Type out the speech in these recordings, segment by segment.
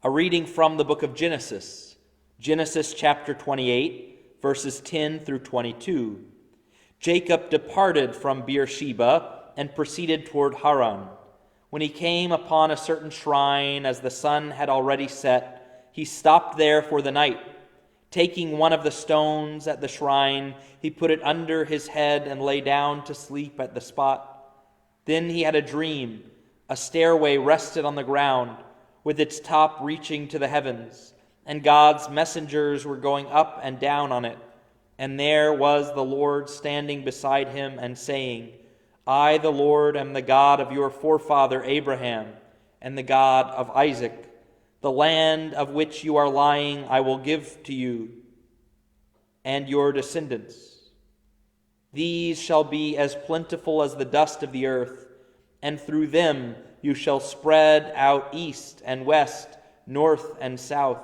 A reading from the book of Genesis, Genesis chapter 28, verses 10 through 22. Jacob departed from Beersheba and proceeded toward Haran. When he came upon a certain shrine, as the sun had already set, he stopped there for the night. Taking one of the stones at the shrine, he put it under his head and lay down to sleep at the spot. Then he had a dream. A stairway rested on the ground, with its top reaching to the heavens, and God's messengers were going up and down on it. And there was the Lord standing beside him and saying, I, the Lord, am the God of your forefather Abraham, and the God of Isaac. The land of which you are lying I will give to you and your descendants. These shall be as plentiful as the dust of the earth, and through them you shall spread out east and west, north and south.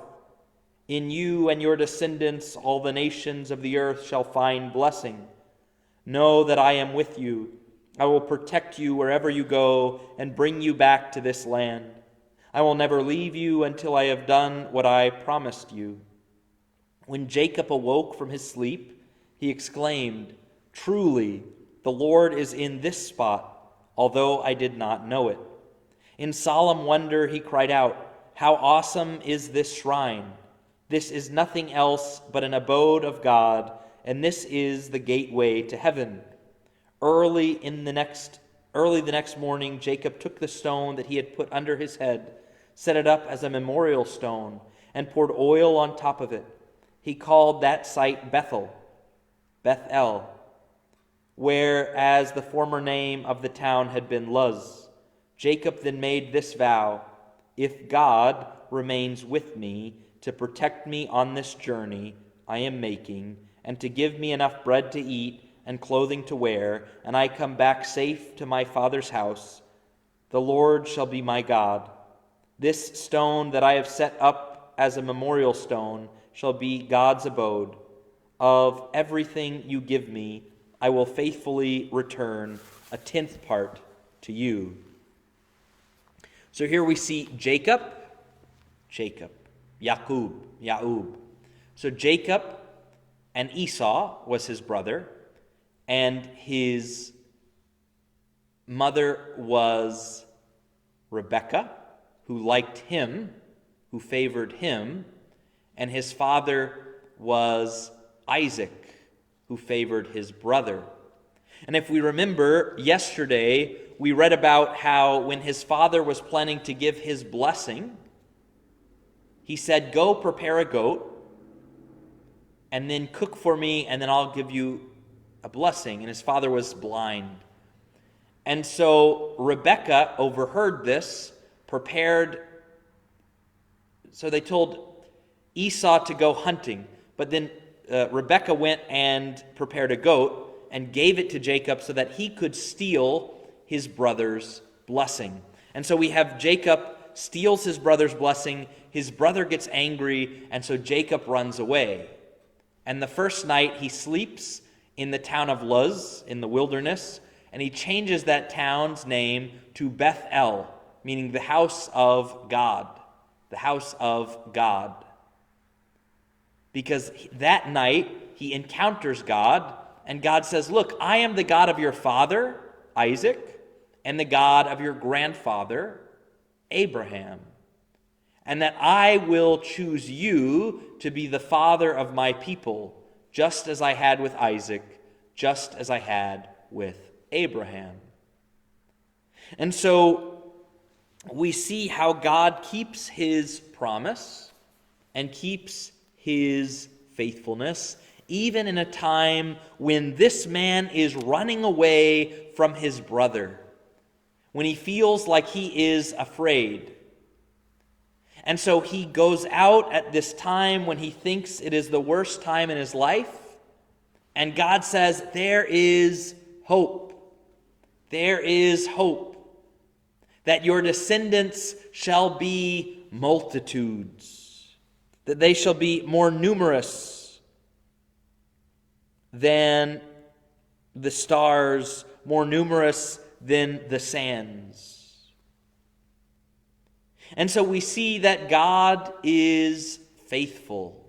In you and your descendants all the nations of the earth shall find blessing. Know that I am with you. I will protect you wherever you go and bring you back to this land. I will never leave you until I have done what I promised you. When Jacob awoke from his sleep, he exclaimed, Truly, the Lord is in this spot, although I did not know it. In solemn wonder he cried out, How awesome is this shrine! This is nothing else but an abode of God, and this is the gateway to heaven. Early the next morning, Jacob took the stone that he had put under his head, set it up as a memorial stone, and poured oil on top of it. He called that site Bethel, whereas the former name of the town had been Luz. Jacob then made this vow, If God remains with me to protect me on this journey I am making, and to give me enough bread to eat and clothing to wear, and I come back safe to my father's house, the Lord shall be my God. This stone that I have set up as a memorial stone shall be God's abode. Of everything you give me, I will faithfully return a 10th part to you. So here we see Jacob, Ya'ub. So Jacob and Esau was his brother, and his mother was Rebekah, who liked him, who favored him, and his father was Isaac, who favored his brother. And if we remember, yesterday we read about how when his father was planning to give his blessing, he said, Go prepare a goat, and then cook for me, and then I'll give you a blessing. And his father was blind. And so Rebekah overheard this, so they told Esau to go hunting. But then Rebekah went and prepared a goat and gave it to Jacob so that he could steal his brother's blessing. And so we have Jacob steals his brother's blessing, his brother gets angry, and so Jacob runs away. And the first night he sleeps in the town of Luz, in the wilderness, and he changes that town's name to Bethel, meaning the house of God. The house of God. Because that night he encounters God, and God says, Look, I am the God of your father, Isaac, and the God of your grandfather, Abraham, and that I will choose you to be the father of my people, just as I had with Isaac, just as I had with Abraham. And so we see how God keeps his promise and keeps his faithfulness, even in a time when this man is running away from his brother, when he feels like he is afraid. And so he goes out at this time when he thinks it is the worst time in his life, and God says, there is hope. There is hope. That your descendants shall be multitudes, that they shall be more numerous than the stars, more numerous than the sands. And so we see that God is faithful.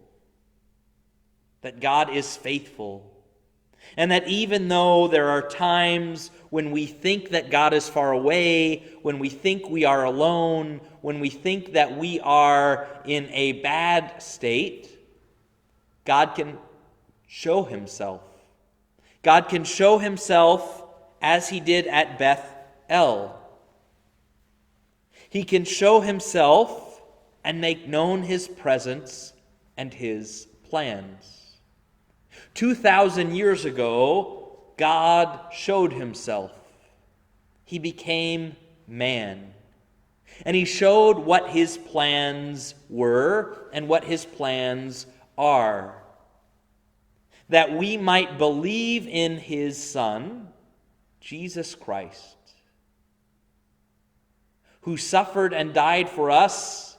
That God is faithful. And that even though there are times when we think that God is far away, when we think we are alone, when we think that we are in a bad state, God can show himself. God can show himself as he did at Beth-el. He can show himself and make known his presence and his plans. 2,000 years ago, God showed himself. He became man. And he showed what his plans were and what his plans are. That we might believe in his Son, Jesus Christ, who suffered and died for us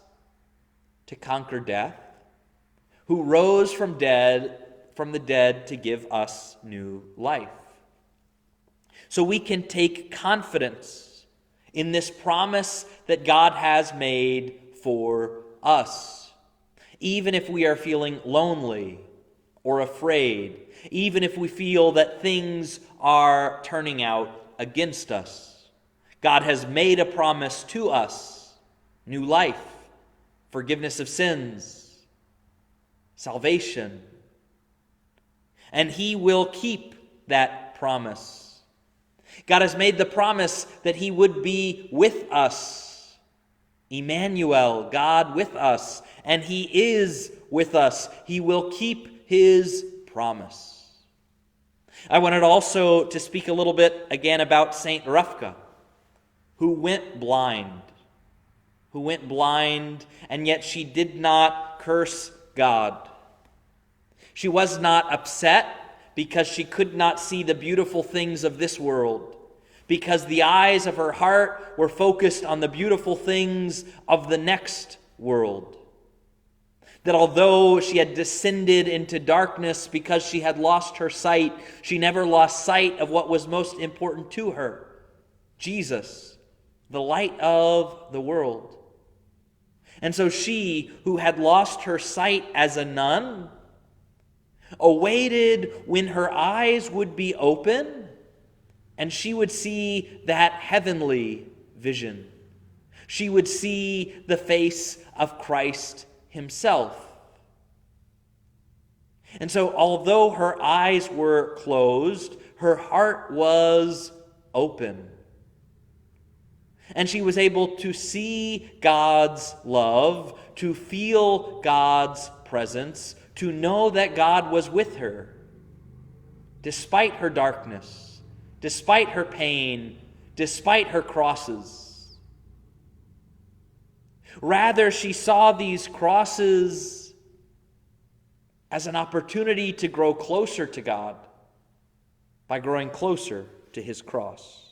to conquer death, who rose from the dead to give us new life. So we can take confidence in this promise that God has made for us, even if we are feeling lonely or afraid, even if we feel that things are turning out against us. God has made a promise to us: new life, forgiveness of sins, salvation. And he will keep that promise. God has made the promise that he would be with us. Emmanuel, God with us. And he is with us. He will keep his promise. I wanted also to speak a little bit again about Saint Rafka, who went blind. And yet she did not curse God. She was not upset because she could not see the beautiful things of this world, because the eyes of her heart were focused on the beautiful things of the next world. That although she had descended into darkness because she had lost her sight, she never lost sight of what was most important to her: Jesus, the light of the world. And so she, who had lost her sight as a nun, awaited when her eyes would be open and she would see that heavenly vision. She would see the face of Christ himself. And so although her eyes were closed, her heart was open. And she was able to see God's love, to feel God's presence, to know that God was with her, despite her darkness, despite her pain, despite her crosses. Rather, she saw these crosses as an opportunity to grow closer to God by growing closer to his cross.